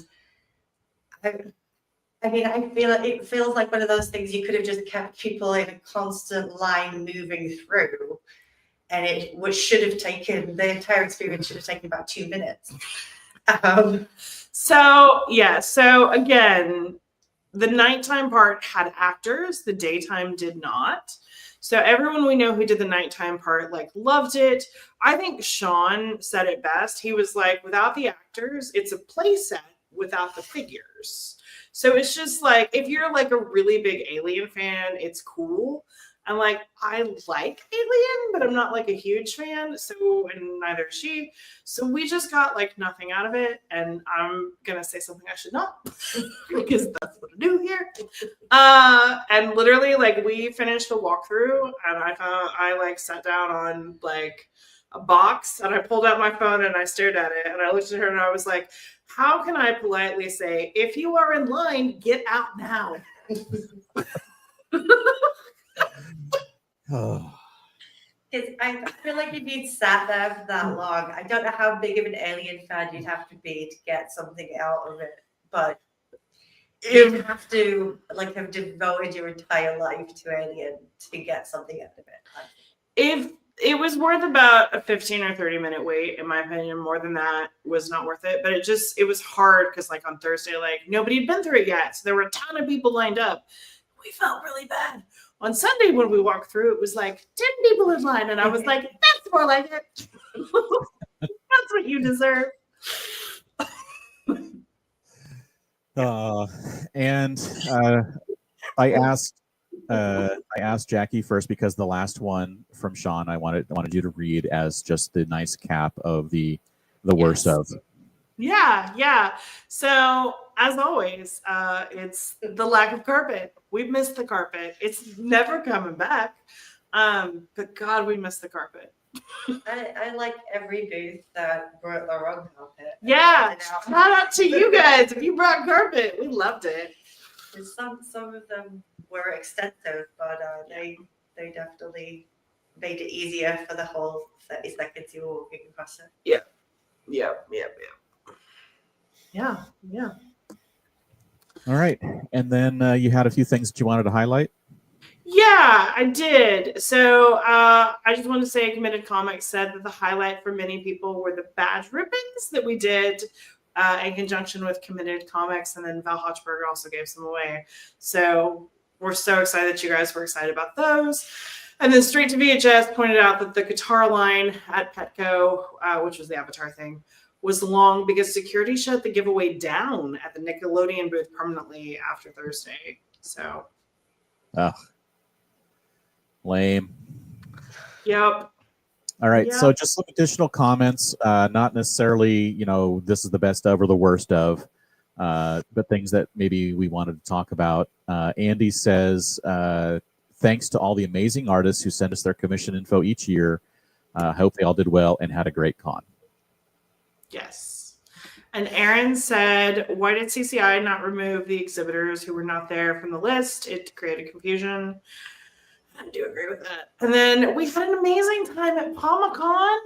I feel it feels like one of those things you could have just kept people in a constant line moving through. And should have taken, the entire experience should have taken about 2 minutes. So again, the nighttime part had actors, the daytime did not. So everyone we know who did the nighttime part loved it. I think Sean said it best. He was without the actors, it's a play set without the figures. So it's just if you're a really big Alien fan, it's cool. And I like Alien, but I'm not a huge fan. So, and neither is she. So we just got nothing out of it. And I'm gonna say something I should not, because that's what I do here. And literally we finished the walkthrough, and I sat down on a box, and I pulled out my phone and I stared at it, and I looked at her and I was like, how can I politely say, if you are in line, get out now? Because I feel like if you'd sat there for that long, I don't know how big of an Alien fan you'd have to be to get something out of it, but you'd have to have devoted your entire life to Alien to get something out of it. If it was worth about a 15 or 30 minute wait, in my opinion, more than that was not worth it. But it was hard because on Thursday, nobody had been through it yet. So there were a ton of people lined up. We felt really bad. On Sunday, when we walked through, it was 10 people in line. And I was like, that's more like it. That's what you deserve. And I asked I asked Jackie first because the last one from Sean I wanted you to read as just the nice cap of the worst Yes. of. Yeah. So as always, it's the lack of carpet. We've missed the carpet. It's never coming back. But God, we miss the carpet. I like every booth that brought their own carpet. Yeah, shout out to you guys if you brought carpet. We loved it. Some of them were extensive, but they definitely made it easier for the whole 30 seconds you were walking across it. Yeah. All right, and then you had a few things that you wanted to highlight. Yeah, I did. So I just want to say Committed Comics said that the highlight for many people were the badge ribbons that we did in conjunction with Committed Comics, and then Val Hochberger also gave some away. So we're so excited that you guys were excited about those. And then Straight to VHS pointed out that the guitar line at Petco, which was the Avatar thing, was long because security shut the giveaway down at the Nickelodeon booth permanently after Thursday. So. Ugh. Lame. Yep. All right, Yeah. so just some additional comments, not necessarily, this is the best of or the worst of, but things that maybe we wanted to talk about. Andy says, thanks to all the amazing artists who send us their commission info each year. Hope they all did well and had a great con. Yes. And Aaron said, why did CCI not remove the exhibitors who were not there from the list? It created confusion. I do agree with that. And then we had an amazing time at PalmaCon.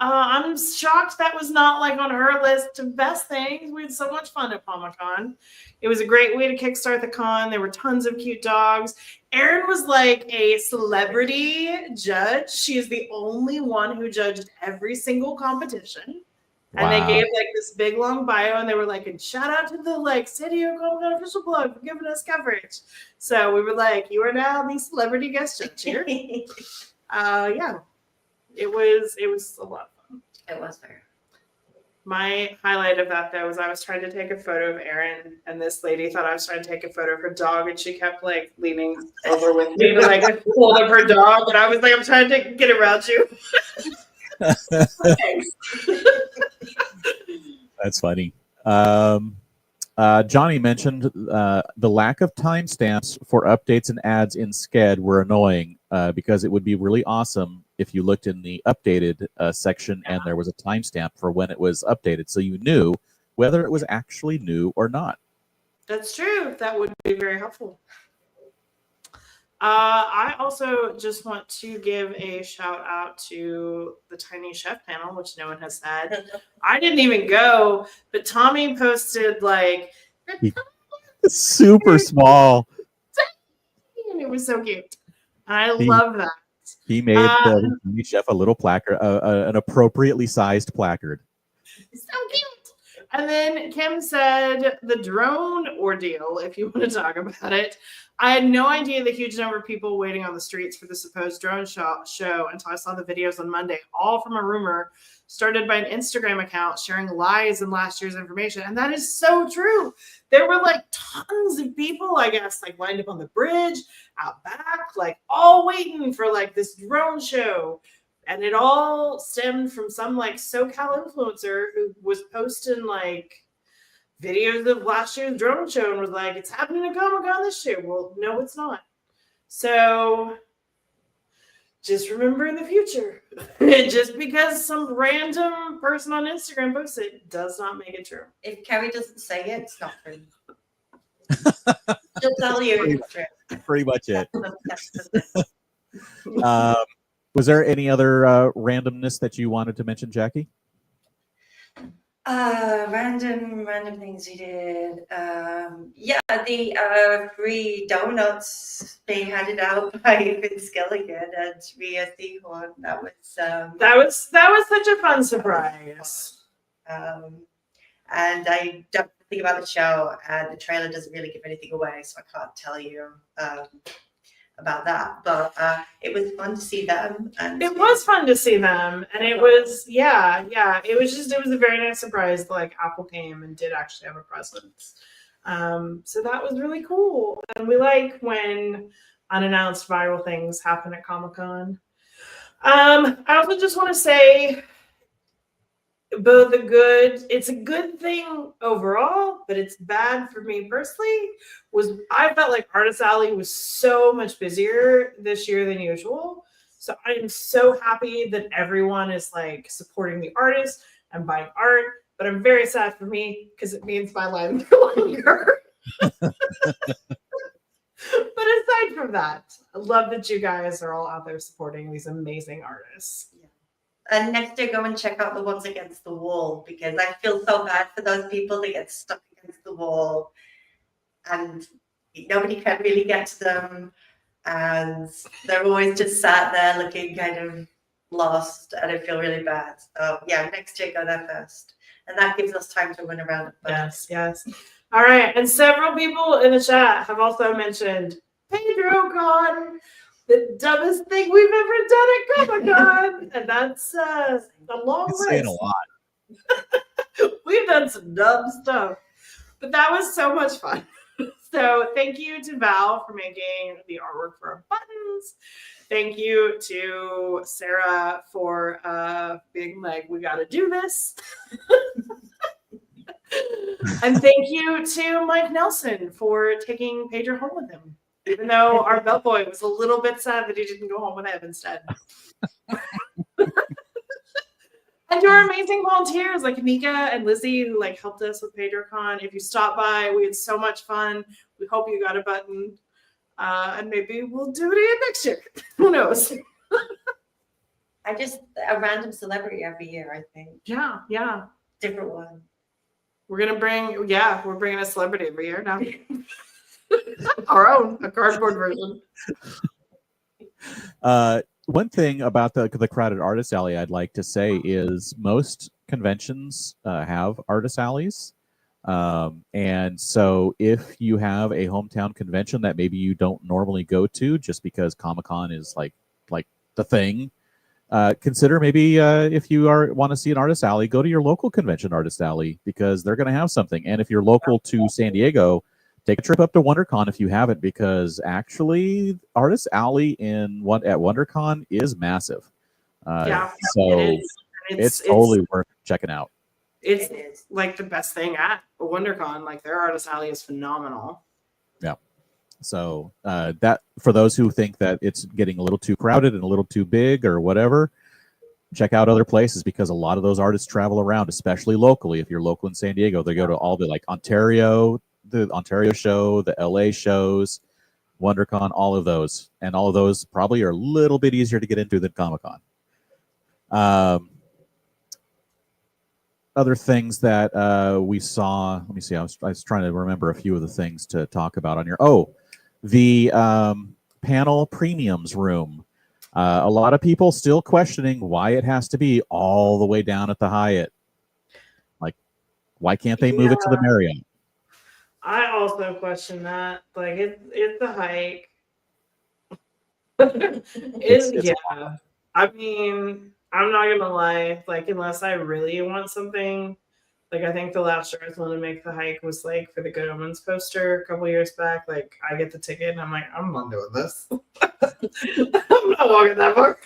I'm shocked that was not like on her list of best things. We had so much fun at PalmaCon. It was a great way to kickstart the con. There were tons of cute dogs. Erin was like a celebrity judge. She is the only one who judged every single competition. And they gave like this big long bio, and they were like, and shout out to the like City of Comic-Con official blog for giving us coverage. So we were like, you are now the celebrity guest judge here. Yeah. It was a lot of fun. It was fair. My highlight of that though was I was trying to take a photo of Erin, and this lady thought I was trying to take a photo of her dog, and she kept like leaning over with me to like hold up her dog, and I was like, I'm trying to get around you. Thanks. That's funny. Johnny mentioned the lack of timestamps for updates and ads in SCED were annoying because it would be really awesome if you looked in the updated section and there was a timestamp for when it was updated, so you knew whether it was actually new or not. That's true. That would be very helpful. I also just want to give a shout out to the Tiny Chef panel, which no one has said. I didn't even go, but Tommy posted like Super small. and it was so cute. I love that. He made the Tiny Chef a little placard, an appropriately sized placard. So cute. And then Kim said the drone ordeal, if you want to talk about it. I had no idea the huge number of people waiting on the streets for the supposed drone show until I saw the videos on Monday, all from a rumor started by an Instagram account sharing lies and last year's information. And that is so true. There were like tons of people, I guess, like lined up on the bridge, out back, like all waiting for like this drone show. And it all stemmed from some like SoCal influencer who was posting like videos of last year's drone show and was like, it's happening at Comic-Con this year. Well, no, it's not. So just remember in the future, just because some random person on Instagram posts it does not make it true. If Carrie doesn't say it, it's not true. She'll tell you it's true. Pretty much it. Was there any other randomness that you wanted to mention, Jackie? Random things we did. Yeah, the free donuts being handed out by Vince Gilligan and Rhea Seahorn. That was such a fun surprise. And I don't think about the show, and the trailer doesn't really give anything away, so I can't tell you about that. But it was fun to see them. And it was fun to see them, and it was it was a very nice surprise. Like Apple came and did actually have a presence, so that was really cool. And we like when unannounced viral things happen at Comic-Con. I also just want to say both it's a good thing overall, but it's bad for me personally. I felt like Artist Alley was so much busier this year than usual. So I am so happy that everyone is like supporting the artists and buying art, but I'm very sad for me because it means my lines are longer. But aside from that, I love that you guys are all out there supporting these amazing artists. Yeah. And next year, go and check out the ones against the wall, because I feel so bad for those people that get stuck against the wall and nobody can really get to them. And they're always just sat there looking kind of lost, and I feel really bad. So yeah, next year, go there first. And that gives us time to run around. Yes, yes. All right, and several people in the chat have also mentioned PedroCon, the dumbest thing we've ever done at Comic-Con, and that's a long It's list. saying a lot. We've done some dumb stuff, but that was so much fun. So thank you to Val for making the artwork for our buttons. Thank you to Sarah for being like, we got to do this. And thank you to Mike Nelson for taking Pedro home with him, even though our bellboy was a little bit sad that he didn't go home with him instead. And to our amazing volunteers like Nika and Lizzie who like helped us with PedroCon. If you stop by, we had so much fun. We hope you got a button. And maybe we'll do it again next year. Who knows? A random celebrity every year, I think. Yeah, yeah. Different one. We're bringing a celebrity every year now. Our own, a cardboard version. One thing about the crowded artist alley I'd like to say is most conventions have artist alleys. And so if you have a hometown convention that maybe you don't normally go to just because Comic-Con is like the thing, consider maybe if you want to see an artist alley, go to your local convention artist alley because they're going to have something. And if you're local to San Diego, take a trip up to WonderCon if you haven't, because actually Artist Alley at WonderCon is massive. So it's totally worth checking out. It's like the best thing at WonderCon. Like their Artist Alley is phenomenal. Yeah. So that for those who think that it's getting a little too crowded and a little too big or whatever, check out other places because a lot of those artists travel around, especially locally. If you're local in San Diego, they go to all the the Ontario show, the LA shows, WonderCon, all of those. And all of those probably are a little bit easier to get into than Comic-Con. Other things that we saw, let me see, I was trying to remember a few of the things to talk about on here. Oh, the panel premiums room. A lot of people still questioning why it has to be all the way down at the Hyatt. Like, why can't they move it to the Marriott? I also question that. Like, it's a hike. Yeah. I mean, I'm not gonna lie. Like, unless I really want something, like I think the last year I was willing to make the hike was like for the Good Omens poster a couple years back. Like, I get the ticket and I'm like, I'm not doing this. I'm not walking that far.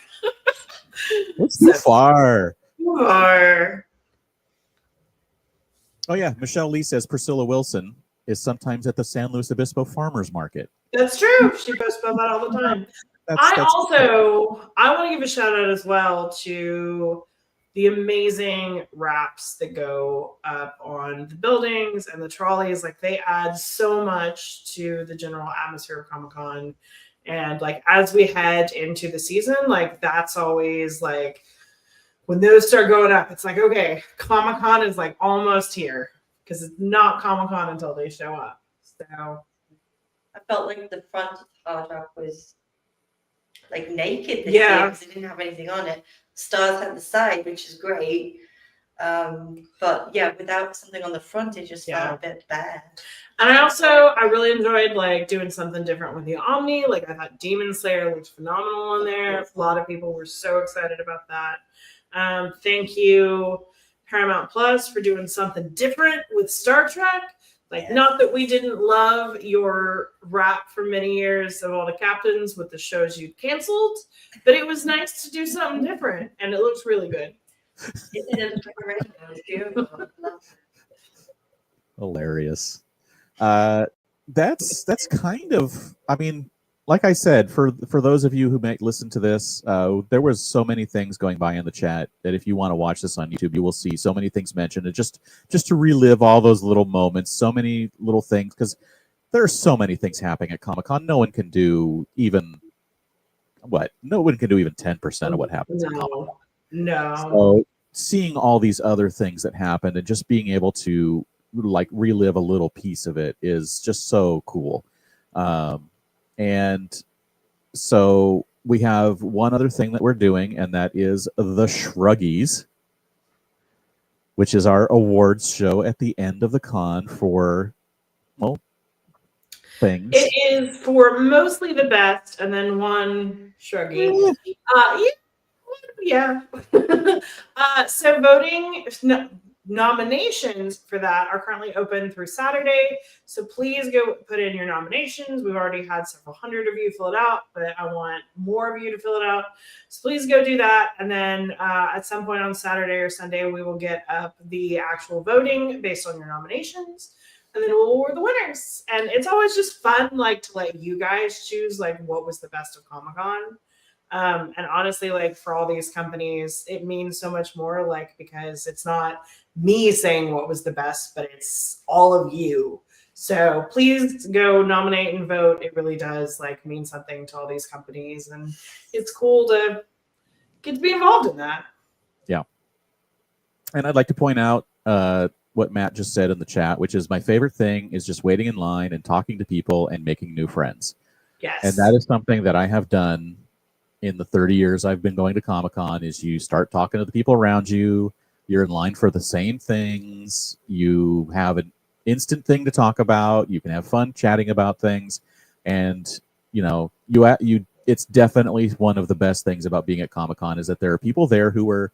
It's too far. Too far. Oh yeah, Michelle Lee says Priscilla Wilson is sometimes at the San Luis Obispo Farmers Market. That's true. She posts about that all the time. I want to give a shout out as well to the amazing wraps that go up on the buildings and the trolleys. Like they add so much to the general atmosphere of Comic-Con. And like as we head into the season, like that's always like when those start going up, it's like, okay, Comic-Con is like almost here. Because it's not Comic-Con until they show up. So I felt like the front of the hard rock was like naked this year because it didn't have anything on it. Stars had the side, which is great. But yeah, without something on the front, it just felt a bit bad. And I really enjoyed like doing something different with the Omni. Like I thought Demon Slayer looked phenomenal on there. A lot of people were so excited about that. Thank you, Paramount Plus, for doing something different with Star Trek. Like, Yes. not that we didn't love your rap for many years of all the captains with the shows you canceled, but it was nice to do something different, and it looks really good. It did look original. It was beautiful. Loved it. Hilarious. That's kind of, I mean, like I said, for those of you who may listen to this, there was so many things going by in the chat that if you want to watch this on YouTube, you will see so many things mentioned. And just to relive all those little moments, so many little things, because there are so many things happening at Comic-Con. No one can do even what? No one can do even 10% of what happens at Comic-Con. No. So seeing all these other things that happened and just being able to like relive a little piece of it is just so cool. And so we have one other thing that we're doing, and that is the Shruggies, which is our awards show at the end of the con for, well, things. It is for mostly the best, and then one shruggy. Yeah. So voting nominations for that are currently open through Saturday. So please go put in your nominations. We've already had several hundred of you fill it out, but I want more of you to fill it out. So please go do that. And then at some point on Saturday or Sunday, we will get up the actual voting based on your nominations. And then we'll award the winners. And it's always just fun, like, to let you guys choose, like, what was the best of Comic-Con. And honestly, like, for all these companies, it means so much more, like, because it's not me saying what was the best, but it's all of you. So please go nominate and vote. It really does, like, mean something to all these companies, and it's cool to get to be involved in that. Yeah. And I'd like to point out what Matt just said in the chat, which is my favorite thing is just waiting in line and talking to people and making new friends. Yes. And that is something that I have done in the 30 years I've been going to Comic-Con. Is you start talking to the people around you. You're in line for the same things. You have an instant thing to talk about. You can have fun chatting about things. And, you know, it's definitely one of the best things about being at Comic-Con is that there are people there who are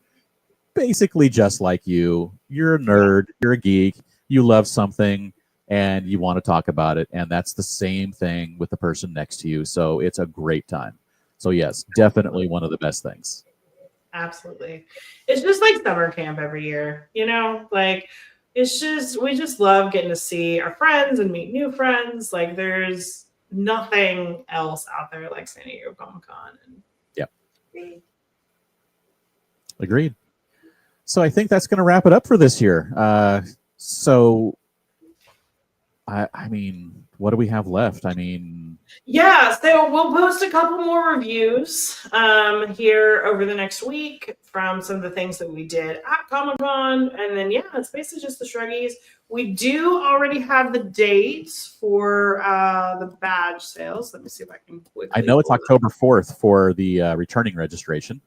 basically just like you. You're a nerd, you're a geek, you love something, and you want to talk about it. And that's the same thing with the person next to you. So it's a great time. So yes, definitely one of the best things. Absolutely. It's just like summer camp every year, you know, like it's just, we just love getting to see our friends and meet new friends. Like there's nothing else out there like San Diego Comic-Con. Yep. Agreed. So I think that's going to wrap it up for this year. I mean, what do we have left? I mean, yeah, so we'll post a couple more reviews here over the next week from some of the things that we did at Comic-Con. And then, yeah, it's basically just the Shruggies. We do already have the dates for the badge sales. Let me see if I can quickly. I know it's October 4th for the returning registration.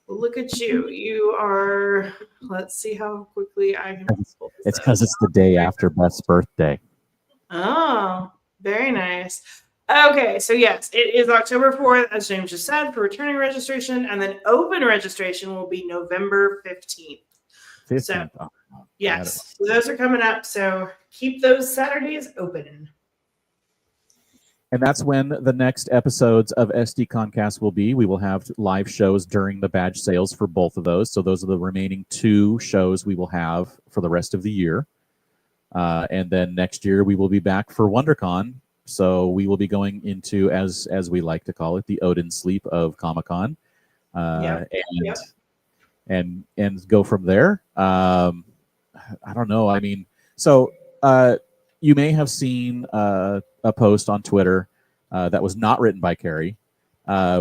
Look at you. You are, let's see how quickly I can. It's because it's the day after Beth's birthday. Oh, very nice. Okay, so yes, it is October 4th, as James just said, for returning registration, and then open registration will be November 15th. 15th. So, yes, so those are coming up, so keep those Saturdays open. And that's when the next episodes of SDConCast will be. We will have live shows during the badge sales for both of those. So those are the remaining 2 shows we will have for the rest of the year. And then next year we will be back for WonderCon. So we will be going into, as we like to call it, the Odin sleep of Comic-Con. And go from there. I don't know. I mean, so you may have seen a post on Twitter that was not written by Carrie,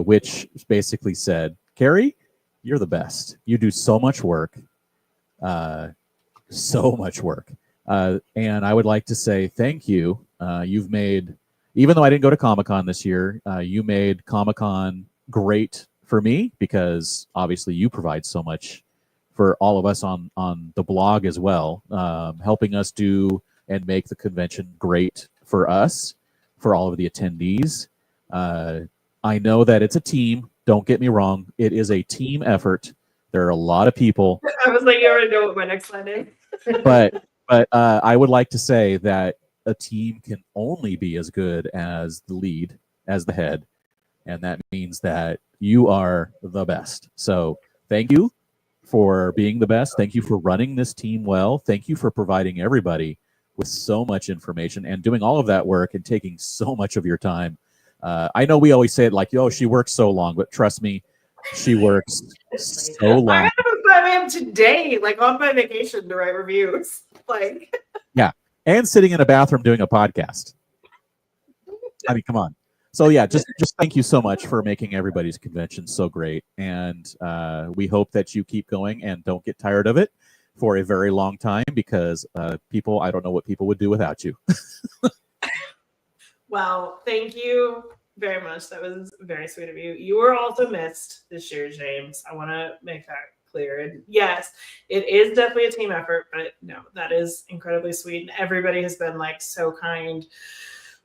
which basically said, Carrie, you're the best. You do so much work. So much work. And I would like to say thank you. You've made, even though I didn't go to Comic-Con this year, you made Comic-Con great for me because obviously you provide so much for all of us on the blog as well, helping us do and make the convention great for us, for all of the attendees. I know that it's a team. Don't get me wrong. It is a team effort. There are a lot of people. I was like, you already know what my next line is. But But I would like to say that a team can only be as good as the lead, as the head, and that means that you are the best. So thank you for being the best. Thank you for running this team well. Thank you for providing everybody with so much information and doing all of that work and taking so much of your time. I know we always say it like, "Yo, she works so long," but trust me, she works so long. I got up at 5 a.m. today, like on my vacation, to write reviews. Like, yeah, and sitting in a bathroom doing a podcast. I mean, come on. So yeah, just thank you so much for making everybody's convention so great, and we hope that you keep going and don't get tired of it for a very long time, because people, I don't know what people would do without you. well, thank you very much. That was very sweet of you. You were also missed this year, James. I want to make that clear. And yes, it is definitely a team effort, but no, that is incredibly sweet. And everybody has been like so kind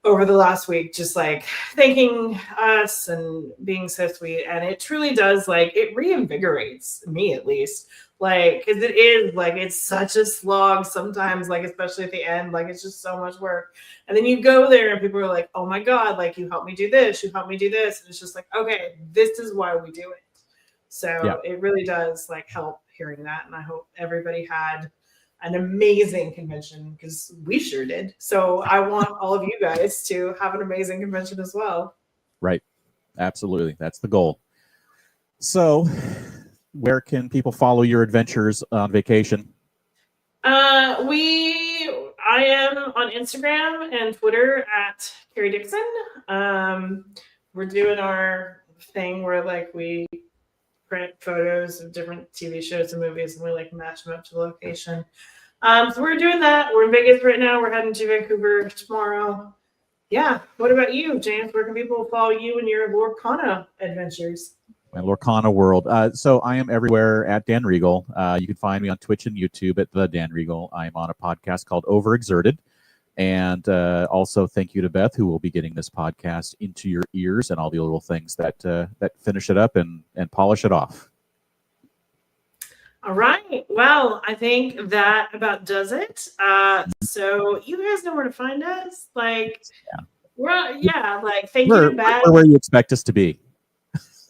over the last week, just like thanking us and being so sweet. And it truly does, like, it reinvigorates me, at least. Like, because it is like, it's such a slog sometimes, like, especially at the end, like, it's just so much work. And then you go there and people are like, oh my God, like, you helped me do this, you helped me do this. And it's just like, okay, this is why we do it. So It really does like help hearing that. And I hope everybody had an amazing convention, because we sure did. So I want all of you guys to have an amazing convention as well. Right. Absolutely. That's the goal. So where can people follow your adventures on vacation? I am on Instagram and Twitter at Carrie Dixon. We're doing our thing where like we print photos of different TV shows and movies and we like match them up to the location. So we're doing that. We're in Vegas right now. We're heading to Vancouver tomorrow. Yeah. What about you, James? Where can people follow you in your Lorcana adventures? My Lorcana world. So I am everywhere at Dan Regal. You can find me on Twitch and YouTube at the Dan Regal. I'm on a podcast called Overexerted. And also thank you to Beth, who will be getting this podcast into your ears and all the little things that finish it up and polish it off. All right. Well, I think that about does it. So you guys know where to find us. Like, thank you to Beth. We're where you expect us to be.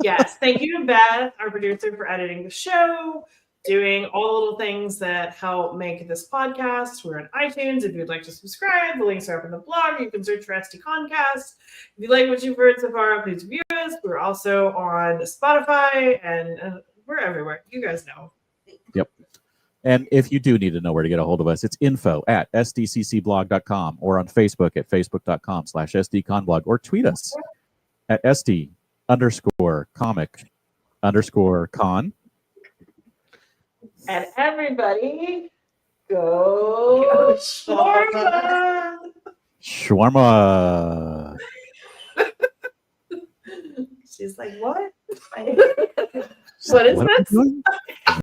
Yes. Thank you to Beth, our producer, for editing the show, doing all the little things that help make this podcast. We're on iTunes. If you'd like to subscribe, the links are up in the blog. You can search for SDConCast. If you like what you've heard so far, please review us. We're also on Spotify, and we're everywhere. You guys know. Yep. And if you do need to know where to get a hold of us, it's info@sdccblog.com or on Facebook at facebook.com/sdconblog, or tweet us at SD_comic_con. And everybody, go shawarma! Shawarma. She's like, what? What is this?